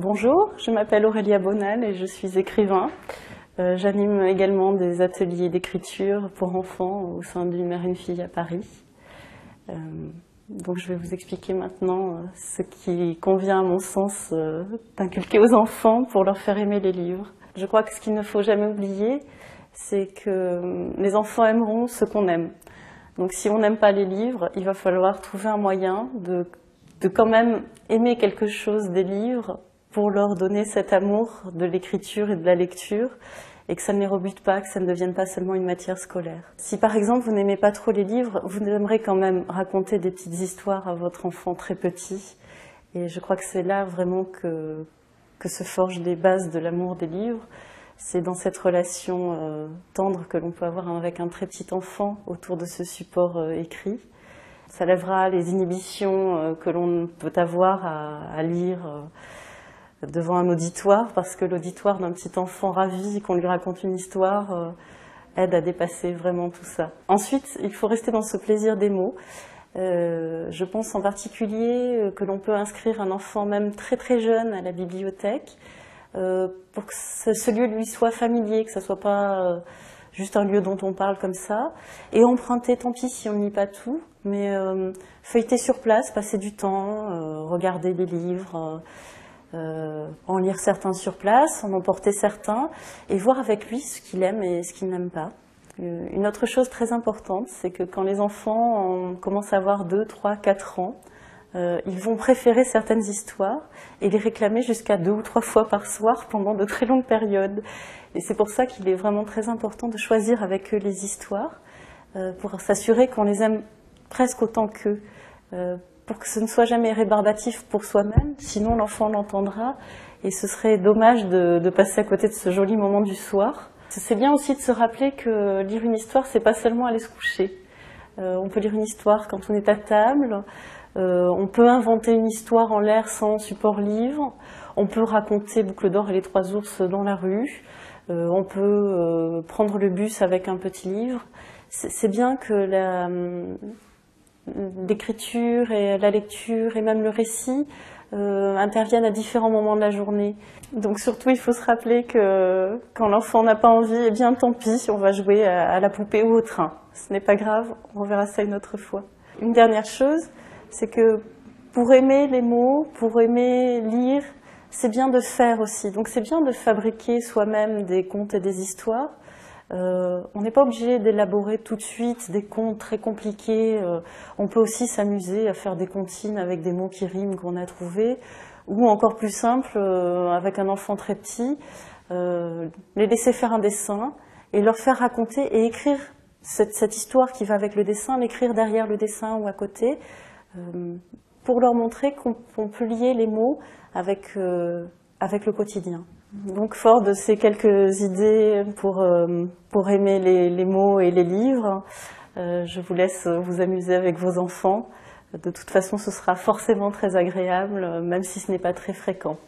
Bonjour, je m'appelle Aurélia Bonal et je suis écrivain. J'anime également des ateliers d'écriture pour enfants au sein d'une mère et une fille à Paris. Donc je vais vous expliquer maintenant ce qui convient à mon sens d'inculquer aux enfants pour leur faire aimer les livres. Je crois que ce qu'il ne faut jamais oublier, c'est que les enfants aimeront ce qu'on aime. Donc si on n'aime pas les livres, il va falloir trouver un moyen de quand même aimer quelque chose des livres pour leur donner cet amour de l'écriture et de la lecture, et que ça ne les rebute pas, que ça ne devienne pas seulement une matière scolaire. Si par exemple vous n'aimez pas trop les livres, vous aimerez quand même raconter des petites histoires à votre enfant très petit, et je crois que c'est là vraiment que se forgent les bases de l'amour des livres. C'est dans cette relation tendre que l'on peut avoir avec un très petit enfant autour de ce support écrit. Ça lèvera les inhibitions que l'on peut avoir à lire devant un auditoire, parce que l'auditoire d'un petit enfant ravi qu'on lui raconte une histoire aide à dépasser vraiment tout ça. Ensuite, il faut rester dans ce plaisir des mots. Je pense en particulier que l'on peut inscrire un enfant même très très jeune à la bibliothèque pour que ce lieu lui soit familier, que ce ne soit pas juste un lieu dont on parle comme ça, et emprunter, tant pis si on ne lit pas tout, mais feuilleter sur place, passer du temps, regarder des livres, en lire certains sur place, en emporter certains, et voir avec lui ce qu'il aime et ce qu'il n'aime pas. Une autre chose très importante, c'est que quand les enfants commencent à avoir 2, 3, 4 ans, ils vont préférer certaines histoires et les réclamer jusqu'à 2 ou 3 fois par soir pendant de très longues périodes. Et c'est pour ça qu'il est vraiment très important de choisir avec eux les histoires, pour s'assurer qu'on les aime presque autant qu'eux, pour que ce ne soit jamais rébarbatif pour soi-même, sinon l'enfant l'entendra, et ce serait dommage de passer à côté de ce joli moment du soir. C'est bien aussi de se rappeler que lire une histoire, c'est pas seulement aller se coucher. On peut lire une histoire quand on est à table, on peut inventer une histoire en l'air sans support livre, on peut raconter Boucle d'or et les 3 ours dans la rue, on peut prendre le bus avec un petit livre. C'est bien que l'écriture et la lecture et même le récit interviennent à différents moments de la journée. Donc surtout, il faut se rappeler que quand l'enfant n'a pas envie, eh bien tant pis, on va jouer à la poupée ou au train. Ce n'est pas grave, on verra ça une autre fois. Une dernière chose, c'est que pour aimer les mots, pour aimer lire, c'est bien de faire aussi. Donc c'est bien de fabriquer soi-même des contes et des histoires. On n'est pas obligé d'élaborer tout de suite des contes très compliqués. On peut aussi s'amuser à faire des comptines avec des mots qui riment qu'on a trouvés, ou encore plus simple, avec un enfant très petit, les laisser faire un dessin et leur faire raconter et écrire cette histoire qui va avec le dessin, l'écrire derrière le dessin ou à côté, pour leur montrer qu'on peut lier les mots avec le quotidien. Donc fort de ces quelques idées pour aimer les mots et les livres, je vous laisse vous amuser avec vos enfants. De toute façon, ce sera forcément très agréable, même si ce n'est pas très fréquent.